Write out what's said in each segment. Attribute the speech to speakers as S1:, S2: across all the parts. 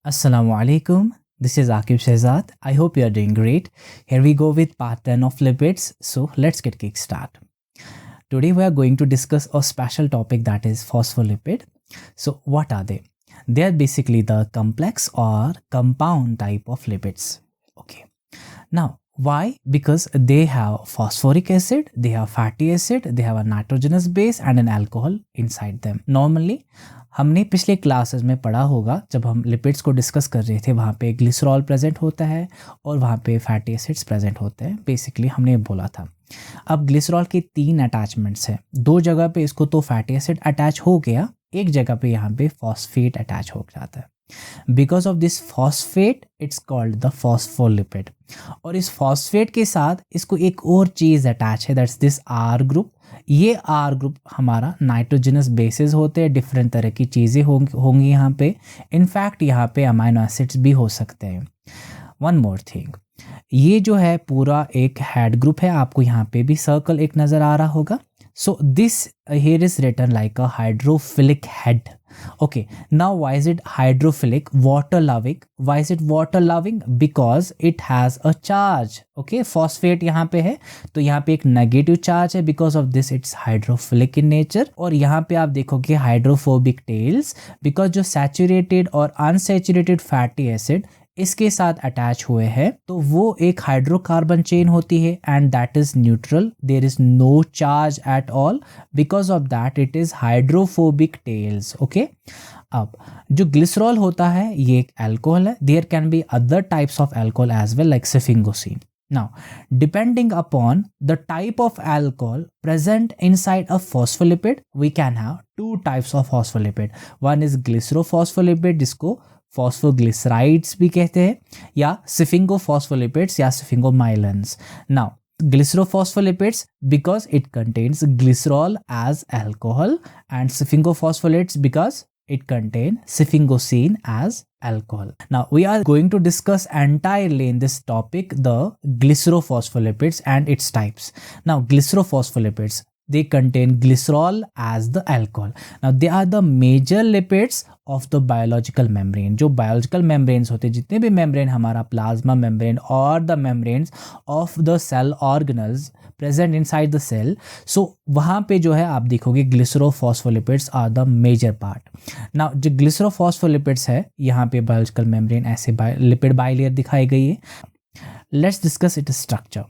S1: Assalamu alaikum. This is Akib Shehzad. I hope you are doing great. Here we go with part 10 of lipids. So let's get kickstart. Today we are going to discuss a special topic, that is phospholipid. So what are they? They are basically the complex or compound type of lipids. Okay. Now, why? Because they have phosphoric acid, they have fatty acid, they have a nitrogenous base and an alcohol inside them. Normally हमने पिछले classes में पढ़ा होगा, जब हम lipids को discuss कर रहे थे, वहाँ पे ग्लिसरॉल प्रेजेंट होता है और वहाँ पे फैटी एसिड्स प्रेजेंट होते हैं. बेसिकली हमने बोला था. अब ग्लिसरॉल के 3 अटैचमेंट्स हैं. 2 जगह पे इसको तो फैटी एसिड अटैच हो गया, एक जगह पे यहाँ पे फॉस्फेट अटैच हो जाता है. Because of this phosphate it's called the phospholipid. और इस फॉस्फेट के साथ इसको एक और चीज़ अटैच है, दैट्स दिस आर ग्रुप. ये आर ग्रुप हमारा नाइट्रोजनस बेसिस होते हैं. डिफरेंट तरह की चीज़ें होंगी यहाँ पे. इनफैक्ट यहाँ पे अमाइनो एसिड्स भी हो सकते हैं. वन मोर थिंग, ये जो है पूरा एक हेड ग्रुप है. आपको यहाँ पे भी सर्कल एक नज़र आ रहा होगा. So this here is written like a hydrophilic head. Okay, now why is it hydrophilic, water loving? Why is it water loving? Because it has a charge. Okay, phosphate यहाँ पे है तो यहाँ पे एक नेगेटिव चार्ज है. Because of this it's hydrophilic in nature. और यहाँ पे आप देखोगे hydrophobic tails, because जो saturated और unsaturated fatty acid इसके साथ अटैच हुए हैं तो वो एक हाइड्रोकार्बन चेन होती है and that is neutral. There is no charge at all. Because of that it is hydrophobic tails. Okay, अब जो ग्लिसरॉल होता है ये एक अल्कोहल है. There can be other types of alcohol as well like sphingosine. Now, depending upon the type of alcohol present inside a phospholipid, we can have 2 types of phospholipid. One is glycerophospholipid, जिसको phosphoglycerides भी कहते हैं, या sphingophospholipids या sphingomyelins. Now glycerophospholipids because it contains glycerol as alcohol, and sphingophosphonates because it contains sphingosine as alcohol. Now we are going to discuss entirely in this topic the glycerophospholipids and its types. Now glycerophospholipids, they contain glycerol as the alcohol. Now they are the major lipids of the biological membrane. जो biological membranes होते हैं, जितने भी membrane हमारा plasma membrane और the membranes of the cell organelles present inside the cell, so वहाँ पे जो है आप देखोगे glycerophospholipids are the major part. Now जो glycerophospholipids है, यहाँ पे biological membrane ऐसे lipid bilayer दिखाई गई है. Let's discuss its structure.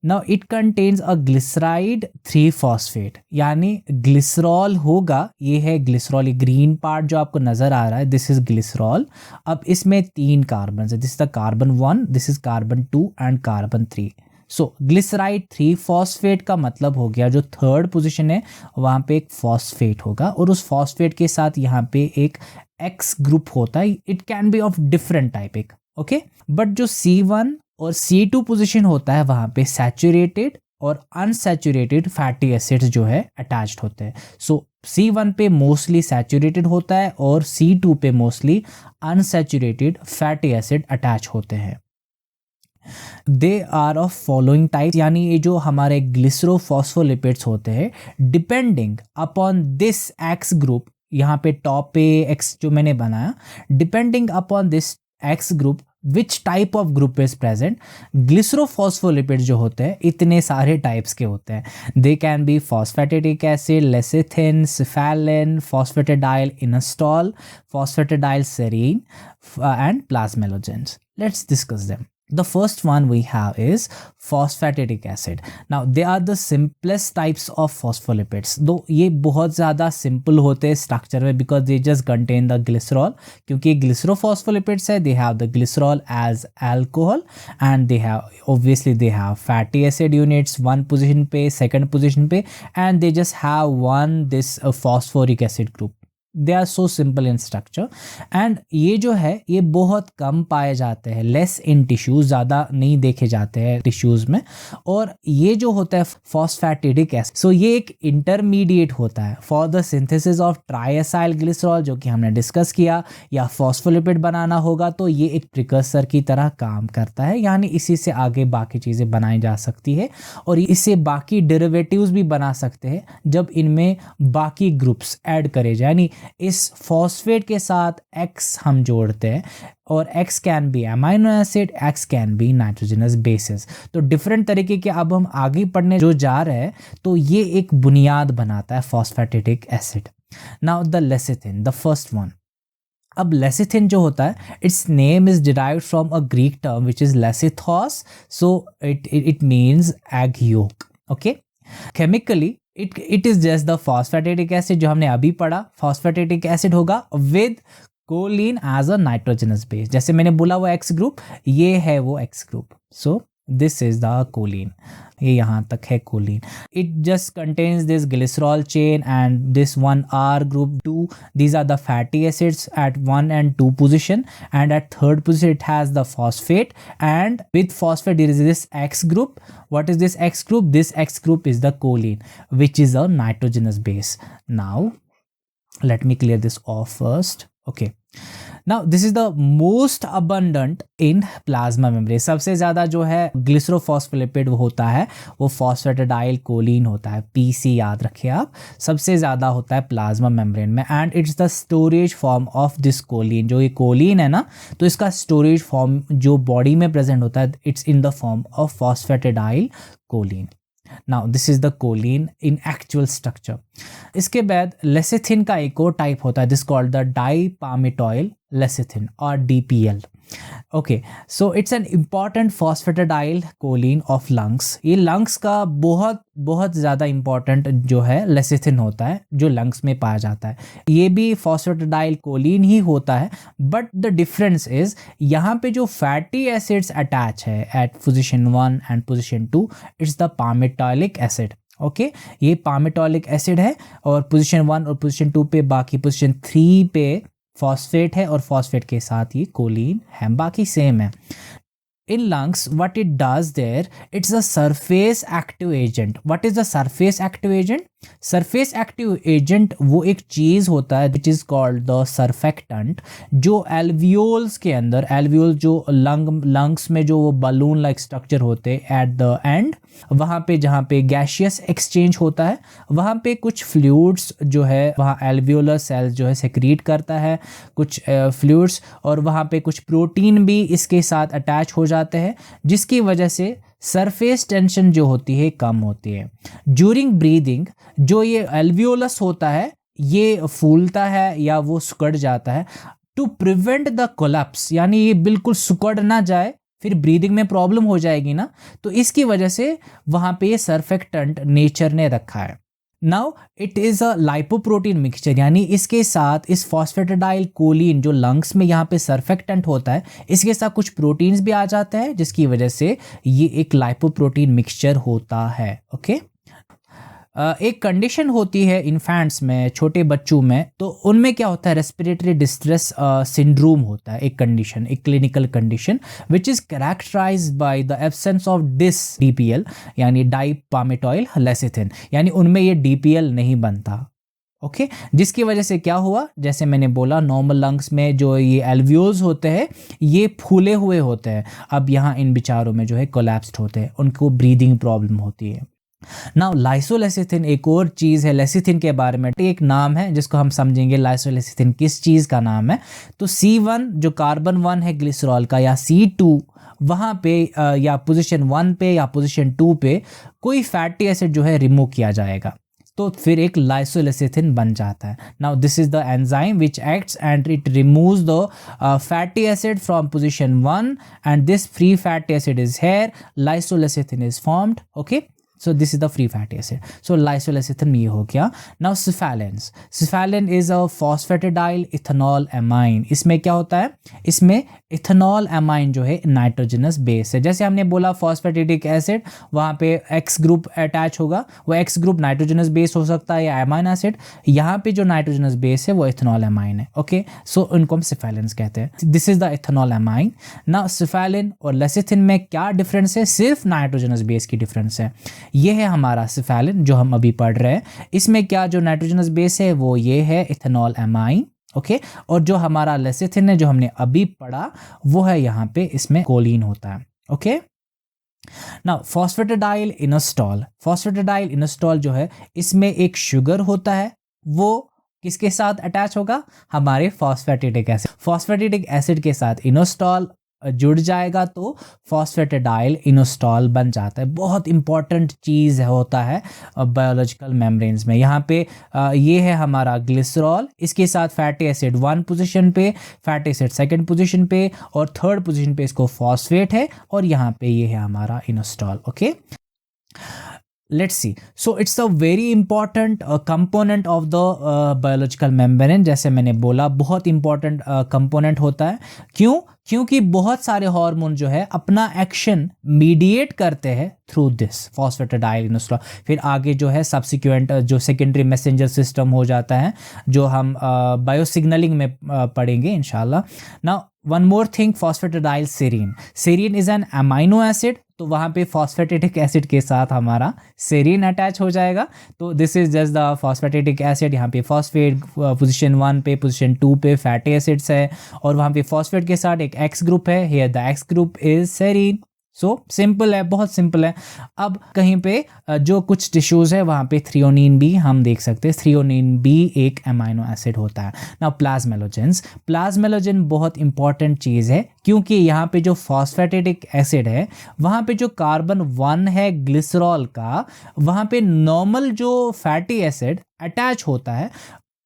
S1: Now it contains a glyceride 3-phosphate, यानी ग्लिसरॉल होगा. ये है ग्लिसरॉल, ये ग्रीन पार्ट जो आपको नज़र आ रहा है, दिस इज ग्लिसरॉल. अब इसमें 3 कार्बन है. This is the carbon 1, this is carbon 2 and carbon 3. So glyceride 3-phosphate का मतलब हो गया जो 3rd पोजिशन है वहाँ पे एक फॉस्फेट होगा और उस फॉस्फेट के साथ यहाँ पे एक एक्स ग्रुप होता है. It can be of different type एक. ओके, बट जो C1 और C2 पोजीशन होता है वहाँ पे सैचुरेटेड और अनसैचुरेटेड फैटी एसिड्स जो है अटैच्ड होते हैं. सो C1 पे मोस्टली सैचुरेटेड होता है और C2 पे mostly unsaturated fatty acid attach होते हैं. They are of following type, यानी ये जो हमारे ग्लिसरोफॉस्फोलिपिड्स होते हैं, depending upon this X group, यहाँ पे टॉप पे एक्स जो मैंने बनाया, depending upon this X group which type of group is present. Glycerophospholipid जो होते हैं इतने सारे टाइप्स के होते हैं. They can be phosphatidic acid, lecithin, cephalin, phosphatidyl inositol, phosphatidyl serine and प्लाज्मेलोजेंस. Let's discuss them. The first one we have is phosphatidic acid. Now they are the simplest types of phospholipids. Though ये बहुत ज़्यादा simple होते हैं structure में because they just contain the glycerol. क्योंकि glycerophospholipids है, they have the glycerol as alcohol and they have obviously they have fatty acid units one position पे, second position पे, and they just have one this phosphoric acid group. They are so simple in structure and ये जो है ये बहुत कम पाए जाते हैं, लेस इन टिश्यूज, ज़्यादा नहीं देखे जाते हैं टिश्यूज़ में. और ये जो होता है फॉस्फैटिडिक एसिड, सो ये एक इंटरमीडिएट होता है for the synthesis of triacyl glycerol जो कि हमने डिस्कस किया, या फॉस्फोलिपिड बनाना होगा तो ये एक प्रिकर्सर की तरह काम करता है, यानी इसी से आगे बाकी चीज़ें बनाई जा सकती है और इससे बाकी डेरिवेटिव्स भी बना सकते हैं जब इनमें बाकी ग्रुप्स ऐड करे जाए. यानी इस फॉस्फेट के साथ X हम जोड़ते हैं और X can be amino acid, X can be nitrogenous bases. तो डिफरेंट तरीके के अब हम आगे पढ़ने जो जा रहे हैं, तो ये एक बुनियाद बनाता है phosphatidic acid. Now the lecithin, the first one. अब लेसिथिन जो होता है, its name is derived from a Greek term which is lekithos, so it means egg yolk. Okay, chemically it is just the phosphatidic acid जो हमने अभी पढ़ा। Phosphatidic acid होगा with choline as a nitrogenous base. जैसे मैंने बोला वो X group, ये है वो X group, so this is the Colin, ये यहाँ तक है choline. It just contains this glycerol chain and this 1R group 2, these are the fatty acids at 1 and 2 position, and at 3rd position it has the phosphate, and with phosphate there is this X group. What is this X group? This X group is the choline, which is a nitrogenous base. Now let me clear this off first. Okay, now this is the most abundant in plasma membrane. सबसे ज़्यादा जो है ग्लिसरोफॉस्फोलिपिड होता है वो phosphatidyl Colin होता है, PC याद रखिए आप। सबसे ज़्यादा होता है प्लाज्मा मेम्ब्रेन में, and it's the storage form of this choline. जो ये कोलिन है ना, तो इसका स्टोरेज फॉर्म जो बॉडी में प्रेजेंट होता है, it's in the form of phosphatidyl choline. Now this is the choline in actual structure. इसके बाद लेसिथिन का एक और टाइप होता है, this called the dipalmitoyl lecithin और DPL। Okay, so it's an important phosphatidyl choline of lungs. ये lungs का बहुत बहुत ज़्यादा इम्पॉर्टेंट जो है लेसिथिन होता है, जो लंग्स में पाया जाता है। ये भी फॉस्फेटिडाइल कोलिन ही होता है, बट द डिफरेंस इज यहाँ पे जो फैटी एसिड्स अटैच है at position 1 and position 2, it's the palmitoleic acid. Okay, ये पामेटॉलिक एसिड है, और पोजीशन 1 और पोजीशन 2 पे, बाकी पोजीशन 3 पे फॉस्फेट है, और फॉस्फेट के साथ ये कोलिन है, बाकी सेम है। In lungs, what it does there, it's a surface active agent. What is the surface active agent? Surface active agent वो एक चीज़ होता है which is called the surfactant, जो alveoles के अंदर, alveoles जो lungs में जो वो balloon like structure होते हैं at the end, वहाँ पे जहाँ पे gaseous exchange होता है, वहाँ पे कुछ fluids जो है वहाँ alveolar cells जो है secrete करता है कुछ fluids, और वहाँ पे कुछ प्रोटीन भी इसके साथ अटैच हो जाते हैं, जिसकी वजह से सरफेस टेंशन जो होती है कम होती है। ड्यूरिंग ब्रीदिंग जो ये एल्वियोलस होता है ये फूलता है या वो सिकुड़ जाता है, टू प्रिवेंट द कोलैप्स, यानी ये बिल्कुल सिकुड़ ना जाए, फिर ब्रीदिंग में प्रॉब्लम हो जाएगी ना, तो इसकी वजह से वहाँ पे ये सरफेक्टेंट नेचर ने रखा है। Now it is a lipoprotein mixture, यानी इसके साथ इस फॉस्फेटिडाइल कोलिन जो लंग्स में यहाँ पे सरफेक्टेंट होता है, इसके साथ कुछ प्रोटीन्स भी आ जाते हैं, जिसकी वजह से ये एक लाइपोप्रोटीन मिक्सचर होता है। ओके, एक कंडीशन होती है इन्फेंट्स में, छोटे बच्चों में, तो उनमें क्या होता है, रेस्पिरेटरी डिस्ट्रेस सिंड्रोम होता है, एक कंडीशन, एक clinical condition which is characterized by the absence of this DPL, यानी डाइपामेटॉइल लेसिथिन, यानी उनमें ये DPL नहीं बनता। ओके, जिसकी वजह से क्या हुआ, जैसे मैंने बोला नॉर्मल लंग्स में जो ये एल्वियोल्स होते हैं ये फूले हुए होते हैं, अब यहाँ इन बिचारों में जो है कोलैप्स्ड होते हैं, उनको ब्रीदिंग प्रॉब्लम होती है। नाउ लाइसोलेसिथिन एक और चीज़ है, लेसिथिन के बारे में एक नाम है जिसको हम समझेंगे लाइसोलेसिथिन किस चीज़ का नाम है। तो C1 जो कार्बन 1 है ग्लिसरॉल का, या C2 वहाँ पे या पोजीशन 1 पे या पोजीशन 2 पे कोई फैटी एसिड जो है रिमूव किया जाएगा, तो फिर एक लाइसोलेसिथिन बन जाता है। Now this is the enzyme which acts and it removes the fatty acid from position 1 and this free fatty acid is here, lysolecithin is formed. Okay, so this is the free fatty acid, so lysolecithin ये हो गया। now cephalins, cephalin is a phosphatidyl ethanol amine, इसमें क्या होता है, इसमें ethanol amine जो है नाइट्रोजनस बेस है। जैसे हमने बोला फॉस्फेटिडिक एसिड वहाँ पे X ग्रुप अटैच होगा, वो X ग्रुप नाइट्रोजनस बेस हो सकता है या अमाइन एसिड, यहाँ पे जो नाइट्रोजनस बेस है वो इथेनॉल अमाइन है। ओके, सो इनको हम cephalins कहते हैं, this is the ethanol amine. ना cephalin और लेसिथिन में क्या डिफरेंस है, सिर्फ नाइट्रोजनस बेस की डिफरेंस है। ये है हमारा cephalin जो हम अभी पढ़ रहे हैं, इसमें क्या जो नाइट्रोजनस बेस है वो ये है इथेनॉल अमाइन। ओके, और जो हमारा लेसिथिन है जो हमने अभी पढ़ा वो है यहाँ पे इसमें कोलिन होता है। ओके, नाउ फॉस्फेटिडाइल इनोस्टॉल, फॉस्फेटिडाइल इनोस्टॉल जो है इसमें एक शुगर होता है, वो किसके साथ अटैच होगा, हमारे फॉस्फेटिडिक एसिड। फॉस्फेटिडिक एसिड के साथ इनोस्टॉल जुड़ जाएगा तो फॉस्फेटिडाइल इनोस्टॉल बन जाता है। बहुत इंपॉर्टेंट चीज़ होता है बायोलॉजिकल मेम्ब्रेन्स में। यहाँ पे ये है हमारा ग्लिसरॉल, इसके साथ फैटी एसिड 1 पोजीशन पे, फैटी एसिड 2nd पोजीशन पे और 3rd पोजीशन पे इसको फॉस्फेट है, और यहाँ पे ये है हमारा इनोस्टॉल। Okay, let's see. So it's a very important component of the biological membrane। जैसे मैंने बोला बहुत important component होता है। क्यों? क्योंकि बहुत सारे हार्मोन जो है अपना एक्शन मीडिएट करते हैं थ्रू दिस फॉस्फेटिडाइल इनोस्टॉल। फिर आगे जो है सब्सिक्वेंट जो सेकेंडरी मैसेंजर सिस्टम हो जाता है, जो हम बायोसिग्नलिंग में पढ़ेंगे इंशाल्लाह। Now one more thing, phosphatidyl serine. Serine is an amino acid, तो वहाँ पे फॉस्फेटिडिक एसिड के साथ हमारा सेरीन अटैच हो जाएगा। तो this is just the phosphatidic acid. यहाँ पे फॉस्फेट पोजीशन 1 पे, पोजीशन 2 पे फैटी एसिड्स है, और वहाँ पे फॉस्फेट के साथ एक एक्स ग्रुप है। Here the x group is serine. So simple है, बहुत सिंपल है। अब कहीं पे जो कुछ टिश्यूज़ है वहाँ पे थ्रियोनिन भी हम देख सकते हैं। थ्रियोनिन भी एक अमाइनो एसिड होता है। नाउ प्लाज्मेलोजेंस, प्लाज्मेलोजेन बहुत इंपॉर्टेंट चीज़ है, क्योंकि यहाँ पे जो फॉस्फेटिडिक एसिड है वहाँ पे जो कार्बन 1 है ग्लिसरॉल का, वहाँ पे नॉर्मल जो फैटी एसिड अटैच होता है,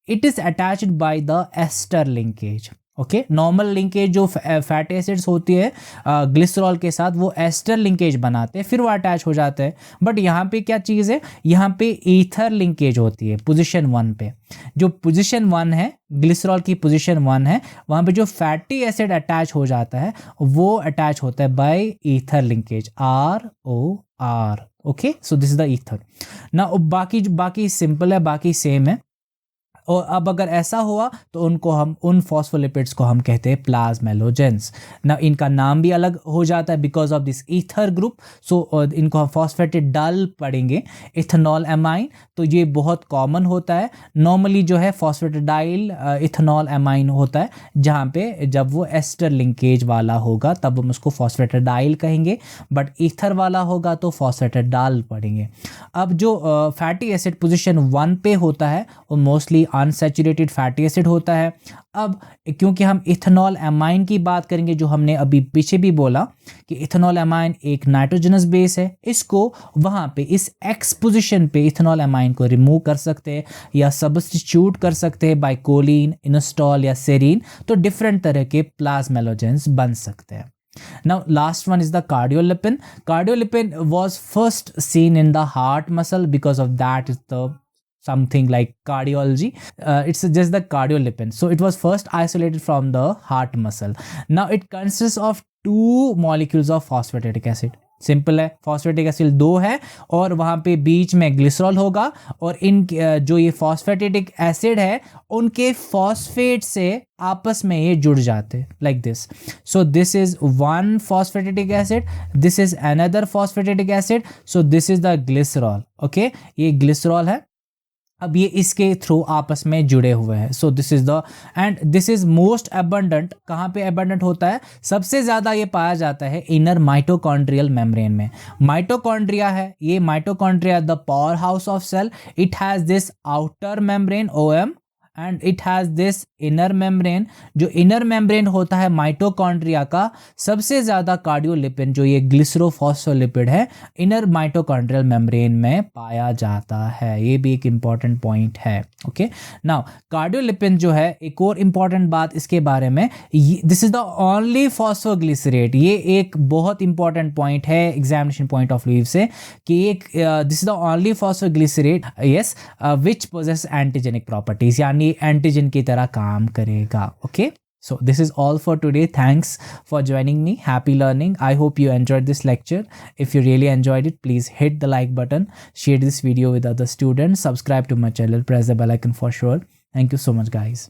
S1: it is attached by the ester linkage. Okay, normal linkage जो फैटी एसिड्स होती है ग्लिसरॉल के साथ, वो एस्टर लिंकेज बनाते हैं, फिर वो अटैच हो जाते हैं। बट यहाँ पे क्या चीज़ है, यहाँ पे ईथर लिंकेज होती है पोजीशन 1 पे। जो पोजीशन 1 है, ग्लिसरॉल की पोजीशन 1 है, वहाँ पे जो फैटी एसिड अटैच हो जाता है वो अटैच होता है by ether linkage, ROR। Okay, so this is the ether ना। बाकी सिंपल है, बाकी सेम है। और अब अगर ऐसा हुआ तो उनको हम, उन फॉस्फोलिपिड्स को हम कहते हैं प्लाज्मेलोजेंस ना। इनका नाम भी अलग हो जाता है because of this ether group. So इनको हम फॉस्फेटिडाइल पढ़ेंगे, इथेनॉल अमाइन। तो ये बहुत कॉमन होता है। नॉर्मली जो है फॉस्फेटिडाइल इथेनॉल अमाइन होता है, जहाँ पे जब वो एस्टर लिंकेज वाला होगा तब हम उसको फॉस्फेटिडाइल कहेंगे, बट ईथर वाला होगा तो फॉस्फेटिडाइल पढ़ेंगे। अब जो फैटी एसिड पोजीशन 1 पे होता है वो मोस्टली अनसैचुरेटेड फैटी एसिड होता है। अब क्योंकि हम इथेनॉल अमाइन की बात करेंगे, जो हमने अभी पीछे भी बोला कि इथेनॉल अमाइन एक नाइट्रोजनस बेस है, इसको वहाँ पे इस एक्स पोजीशन पे इथेनॉल अमाइन को रिमूव कर सकते हैं या सब्स्टिट्यूट कर सकते हैं बाय कोलिन, इनोस्टॉल या सेरीन। तो डिफरेंट तरह के प्लाज्मेलोजेंस बन सकते हैं। Now last one is the cardiolipin. Cardiolipin was first seen in the heart muscle, because of that is the something like cardiology. It's just the cardiolipin. So it was first isolated from the heart muscle. Now it consists of 2 molecules of phosphatidic acid. Simple है, phosphatic acid 2 है और वहाँ पे बीच में glycerol होगा, और इन जो ये फॉस्फेटिडिक एसिड है उनके फॉस्फेट से आपस में ये जुड़ जाते like this. So this is 1 phosphatidic acid, this is another phosphatidic acid, so this is the glycerol. Okay, ये ग्लिसरॉल है। अब ये इसके थ्रू आपस में जुड़े हुए हैं। सो this is the, and this is most abundant. कहाँ पे एबंडेंट होता है? सबसे ज़्यादा ये पाया जाता है इनर माइटोकॉन्ड्रियल मेम्ब्रेन में। माइटोकॉन्ड्रिया है, ये mitochondria the power house of cell. It has this outer membrane OM and it has this inner membrane. जो इनर मेम्ब्रेन होता है माइटोकॉन्ड्रिया का, सबसे ज़्यादा कार्डियोलिपिन जो ये ग्लिसरोफॉस्फोलिपिड है इनर माइटोकॉन्ड्रियल मेम्ब्रेन में पाया जाता है। ये भी एक इम्पॉर्टेंट पॉइंट है। ओके, नाउ कार्डियोलिपिन जो है, एक और इम्पॉर्टेंट बात इसके बारे में, this is the only phosphoglycerate. ये एक बहुत इंपॉर्टेंट पॉइंट है एग्जामिनेशन पॉइंट ऑफ व्यू से, कि एक this is the only phosphoglycerate yes which possesses antigenic properties, यानी एंटीजन की तरह काम करेगा। Okay, so this is all for today. Thanks for joining me. Happy learning. I hope you enjoyed this lecture. If you really enjoyed it, please hit the like button, share this video with other students, subscribe to my channel, press the bell icon for sure. Thank you so much guys.